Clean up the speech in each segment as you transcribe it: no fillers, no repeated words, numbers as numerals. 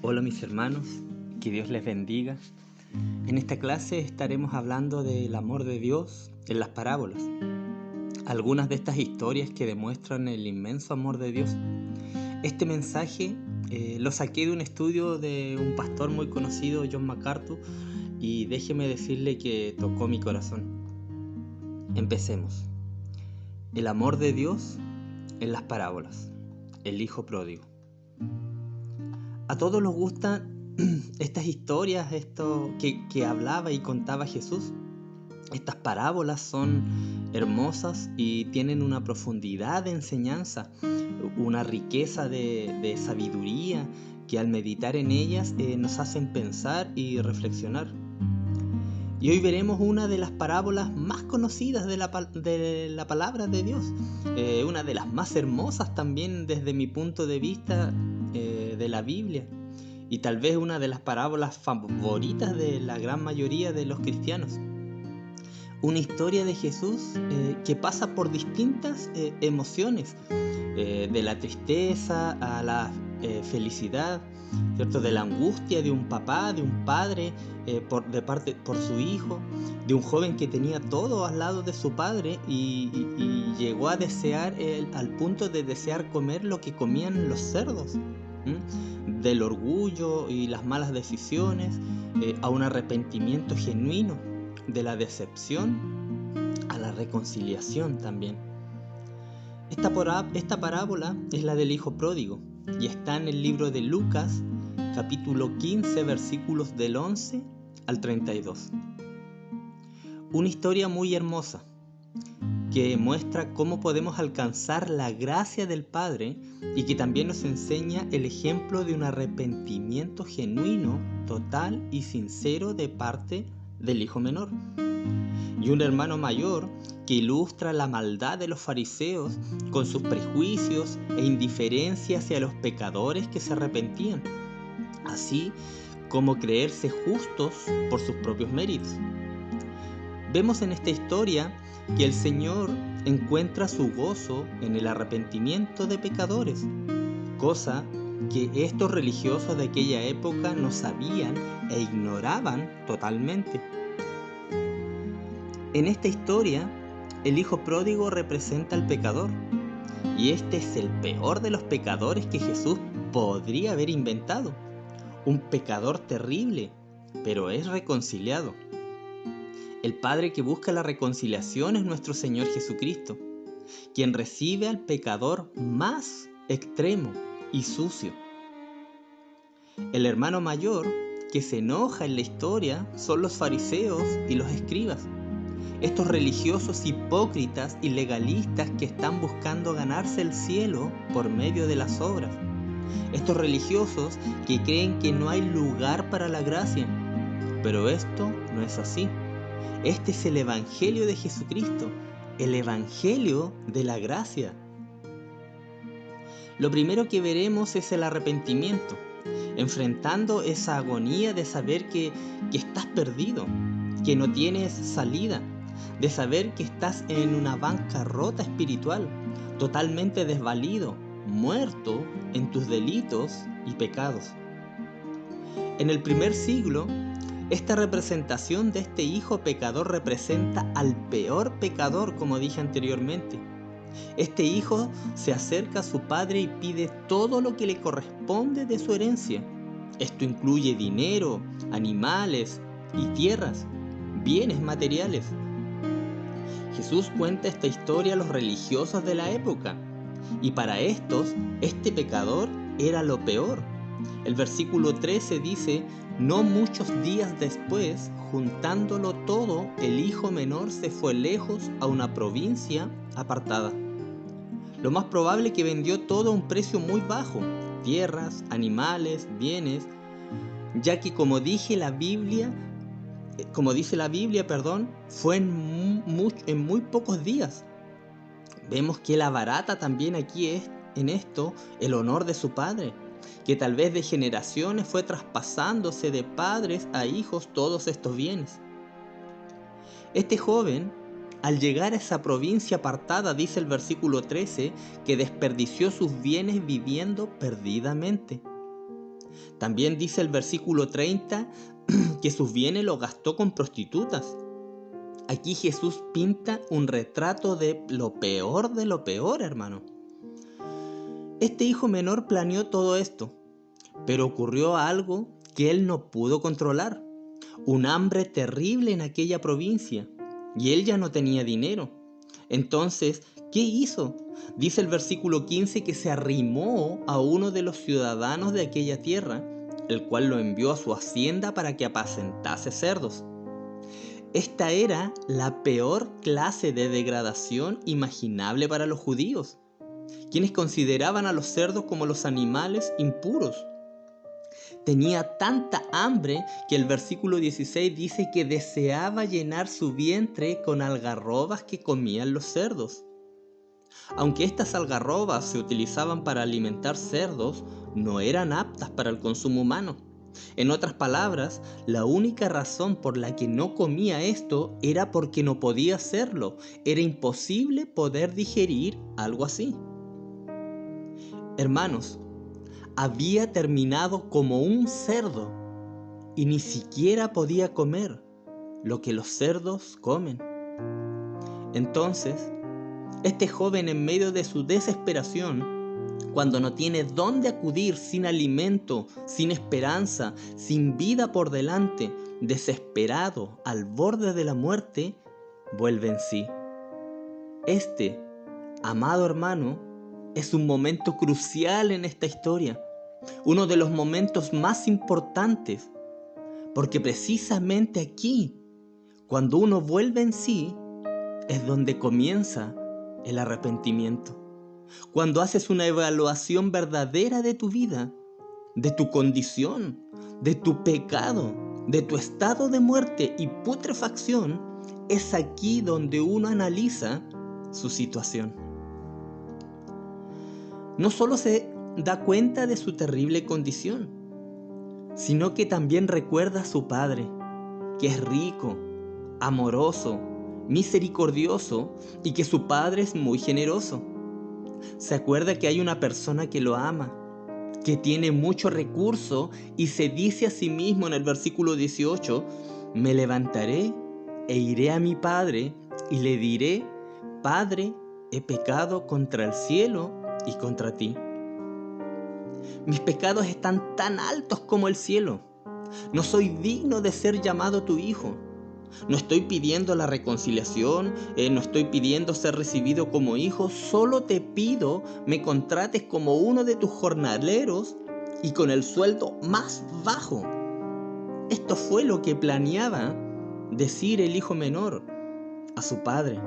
Hola mis hermanos, que Dios les bendiga. En esta clase estaremos hablando del amor de Dios en las parábolas. Algunas de estas historias que demuestran el inmenso amor de Dios. Este mensaje lo saqué de un estudio de un pastor muy conocido, John MacArthur, y déjeme decirle que tocó mi corazón. Empecemos. El amor de Dios en las parábolas. El hijo pródigo. A todos nos gustan estas historias, esto que hablaba y contaba Jesús. Estas parábolas son hermosas y tienen una profundidad de enseñanza, una riqueza de sabiduría que al meditar en ellas nos hacen pensar y reflexionar. Y hoy veremos una de las parábolas más conocidas de la palabra de Dios, una de las más hermosas también desde mi punto de vista de la Biblia, y tal vez una de las parábolas favoritas de la gran mayoría de los cristianos. Una historia de Jesús que pasa por distintas emociones, de la tristeza a la felicidad, ¿cierto? De la angustia de un papá, de un padre por su hijo, de un joven que tenía todo al lado de su padre y llegó a desear al punto de desear comer lo que comían los cerdos, del orgullo y las malas decisiones, a un arrepentimiento genuino, de la decepción a la reconciliación también. Esta parábola es la del hijo pródigo y está en el libro de Lucas, capítulo 15, versículos del 11 al 32. Una historia muy hermosa que muestra cómo podemos alcanzar la gracia del Padre y que también nos enseña el ejemplo de un arrepentimiento genuino, total y sincero de parte del hijo menor. Y un hermano mayor que ilustra la maldad de los fariseos con sus prejuicios e indiferencia hacia los pecadores que se arrepentían, así como creerse justos por sus propios méritos. Vemos en esta historia que el Señor encuentra su gozo en el arrepentimiento de pecadores, cosa que estos religiosos de aquella época no sabían e ignoraban totalmente. En esta historia, el hijo pródigo representa al pecador, y este es el peor de los pecadores que Jesús podría haber inventado. Un pecador terrible, pero es reconciliado. El Padre que busca la reconciliación es nuestro Señor Jesucristo, quien recibe al pecador más extremo y sucio. El hermano mayor que se enoja en la historia son los fariseos y los escribas, estos religiosos hipócritas y legalistas que están buscando ganarse el cielo por medio de las obras. Estos religiosos que creen que no hay lugar para la gracia, pero esto no es así. Este es el Evangelio de Jesucristo, el Evangelio de la gracia. Lo primero que veremos es el arrepentimiento, enfrentando esa agonía de saber que estás perdido, que no tienes salida, de saber que estás en una bancarrota espiritual, totalmente desvalido, muerto en tus delitos y pecados. En el primer siglo, esta representación de este hijo pecador representa al peor pecador, como dije anteriormente. Este hijo se acerca a su padre y pide todo lo que le corresponde de su herencia. Esto incluye dinero, animales y tierras, bienes materiales. Jesús cuenta esta historia a los religiosos de la época, y para estos, este pecador era lo peor. El versículo 13 dice: no muchos días después, juntándolo todo, el hijo menor se fue lejos a una provincia apartada. Lo más probable que vendió todo a un precio muy bajo, tierras, animales, bienes, ya que como dice la Biblia, fue en muy pocos días. Vemos que él abarata también aquí en esto el honor de su padre, que tal vez de generaciones fue traspasándose de padres a hijos todos estos bienes. Este joven, al llegar a esa provincia apartada, dice el versículo 13, que desperdició sus bienes viviendo perdidamente. También dice el versículo 30 que sus bienes los gastó con prostitutas. Aquí Jesús pinta un retrato de lo peor, hermano. Este hijo menor planeó todo esto, pero ocurrió algo que él no pudo controlar. Un hambre terrible en aquella provincia, y él ya no tenía dinero. Entonces, ¿qué hizo? Dice el versículo 15 que se arrimó a uno de los ciudadanos de aquella tierra, el cual lo envió a su hacienda para que apacentase cerdos. Esta era la peor clase de degradación imaginable para los judíos, quienes consideraban a los cerdos como los animales impuros. Tenía tanta hambre que el versículo 16 dice que deseaba llenar su vientre con algarrobas que comían los cerdos. Aunque estas algarrobas se utilizaban para alimentar cerdos, no eran aptas para el consumo humano. En otras palabras, la única razón por la que no comía esto era porque no podía hacerlo. Era imposible poder digerir algo así. Hermanos, había terminado como un cerdo y ni siquiera podía comer lo que los cerdos comen. Entonces, este joven, en medio de su desesperación, cuando no tiene dónde acudir, sin alimento, sin esperanza, sin vida por delante, desesperado, al borde de la muerte, vuelve en sí. Este, amado hermano, es un momento crucial en esta historia, uno de los momentos más importantes, porque precisamente aquí, cuando uno vuelve en sí, es donde comienza el arrepentimiento. Cuando haces una evaluación verdadera de tu vida, de tu condición, de tu pecado, de tu estado de muerte y putrefacción, es aquí donde uno analiza su situación. No solo se da cuenta de su terrible condición, sino que también recuerda a su Padre, que es rico, amoroso, misericordioso y que su Padre es muy generoso. Se acuerda que hay una persona que lo ama, que tiene mucho recurso y se dice a sí mismo en el versículo 18, me levantaré e iré a mi Padre y le diré, Padre, he pecado contra el cielo y contra ti. Mis pecados están tan altos como el cielo. No soy digno de ser llamado tu hijo. No estoy pidiendo la reconciliación, no estoy pidiendo ser recibido como hijo, solo te pido me contrates como uno de tus jornaleros y con el sueldo más bajo. Esto fue lo que planeaba decir el hijo menor a su padre.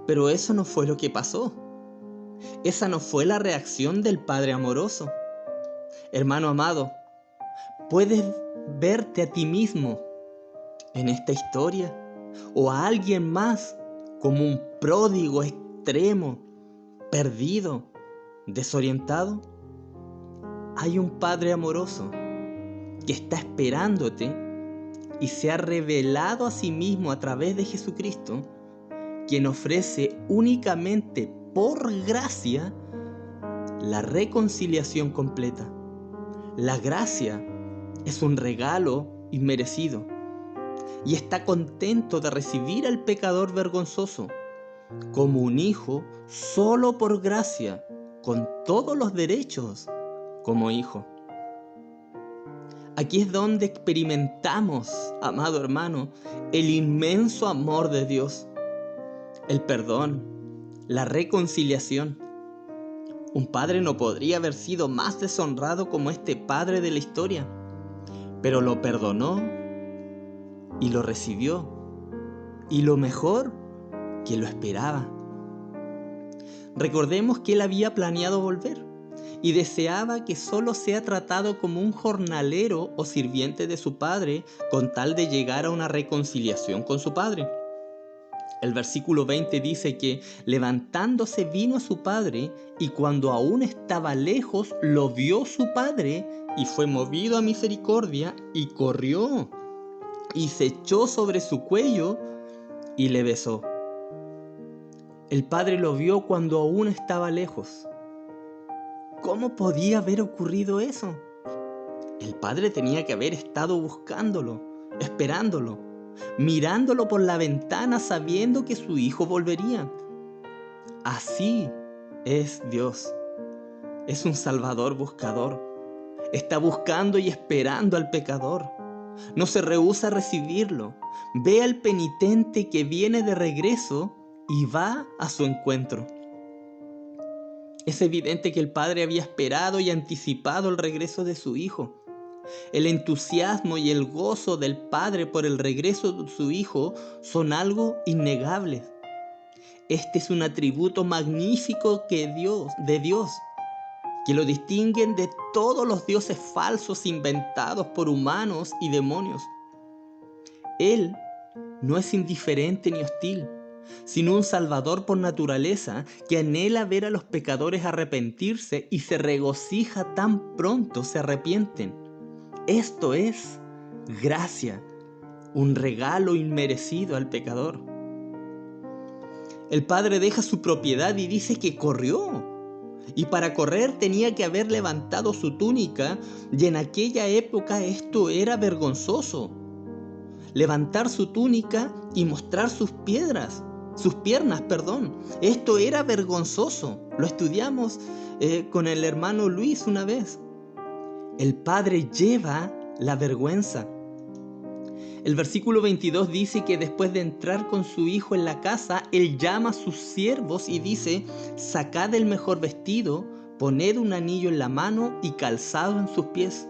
Pero eso no fue lo que pasó. Esa no fue la reacción del Padre amoroso. Hermano amado, ¿puedes verte a ti mismo en esta historia o a alguien más como un pródigo extremo, perdido, desorientado? Hay un Padre amoroso que está esperándote y se ha revelado a sí mismo a través de Jesucristo, quien ofrece únicamente por gracia la reconciliación completa. La gracia es un regalo inmerecido y está contento de recibir al pecador vergonzoso como un hijo solo por gracia, con todos los derechos como hijo. Aquí es donde experimentamos, amado hermano, el inmenso amor de Dios, el perdón, la reconciliación. Un padre no podría haber sido más deshonrado como este padre de la historia, pero lo perdonó y lo recibió, y lo mejor, que lo esperaba. Recordemos que él había planeado volver y deseaba que solo sea tratado como un jornalero o sirviente de su padre con tal de llegar a una reconciliación con su padre. El versículo 20 dice que levantándose vino a su padre y cuando aún estaba lejos lo vio su padre y fue movido a misericordia y corrió y se echó sobre su cuello y le besó. El padre lo vio cuando aún estaba lejos. ¿Cómo podía haber ocurrido eso? El padre tenía que haber estado buscándolo, esperándolo, mirándolo por la ventana sabiendo que su hijo volvería. Así es Dios. Es un Salvador buscador. Está buscando y esperando al pecador. No se rehúsa a recibirlo. Ve al penitente que viene de regreso y va a su encuentro. Es evidente que el padre había esperado y anticipado el regreso de su hijo. El entusiasmo y el gozo del padre por el regreso de su hijo son algo innegables. Este es un atributo magnífico de Dios, que lo distinguen de todos los dioses falsos inventados por humanos y demonios. Él no es indiferente ni hostil, sino un salvador por naturaleza que anhela ver a los pecadores arrepentirse y se regocija tan pronto se arrepienten. Esto es gracia, un regalo inmerecido al pecador. El padre deja su propiedad y dice que corrió. Y para correr tenía que haber levantado su túnica, y en aquella época esto era vergonzoso. Levantar su túnica y mostrar sus piernas, esto era vergonzoso. Lo estudiamos con el hermano Luis una vez. El padre lleva la vergüenza. El versículo 22 dice que después de entrar con su hijo en la casa, él llama a sus siervos y dice: sacad el mejor vestido, poned un anillo en la mano y calzado en sus pies.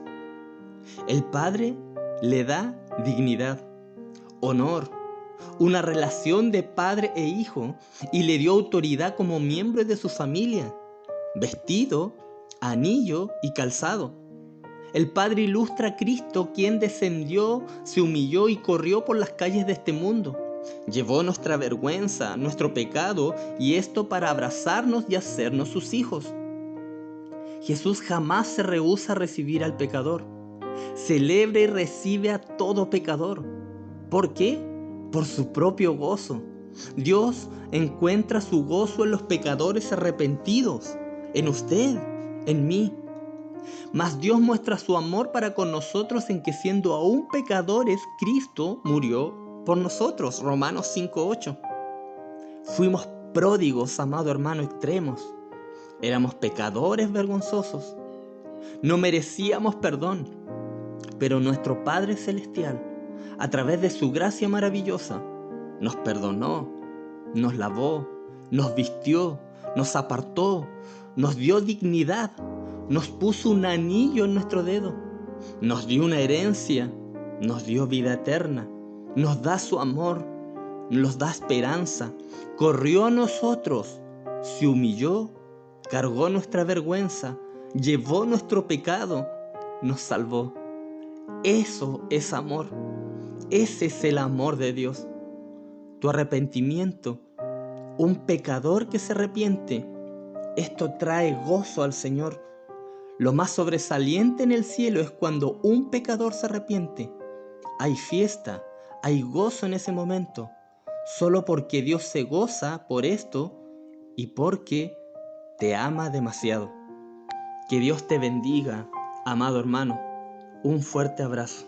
El padre le da dignidad, honor, una relación de padre e hijo, y le dio autoridad como miembro de su familia, vestido, anillo y calzado. El Padre ilustra a Cristo, quien descendió, se humilló y corrió por las calles de este mundo. Llevó nuestra vergüenza, nuestro pecado, y esto para abrazarnos y hacernos sus hijos. Jesús jamás se rehúsa a recibir al pecador. Celebra y recibe a todo pecador. ¿Por qué? Por su propio gozo. Dios encuentra su gozo en los pecadores arrepentidos, en usted, en mí. Mas Dios muestra su amor para con nosotros en que siendo aún pecadores, Cristo murió por nosotros. Romanos 5:8. Fuimos pródigos, amado hermano, extremos. Éramos pecadores vergonzosos. No merecíamos perdón, pero nuestro Padre Celestial, a través de su gracia maravillosa, nos perdonó, nos lavó, nos vistió, nos apartó, nos dio dignidad, nos puso un anillo en nuestro dedo, nos dio una herencia, nos dio vida eterna, nos da su amor, nos da esperanza, corrió a nosotros, se humilló, cargó nuestra vergüenza, llevó nuestro pecado, nos salvó. Eso es amor. Ese es el amor de Dios. Tu arrepentimiento, un pecador que se arrepiente, esto trae gozo al Señor. Lo más sobresaliente en el cielo es cuando un pecador se arrepiente. Hay fiesta, hay gozo en ese momento, solo porque Dios se goza por esto y porque te ama demasiado. Que Dios te bendiga, amado hermano. Un fuerte abrazo.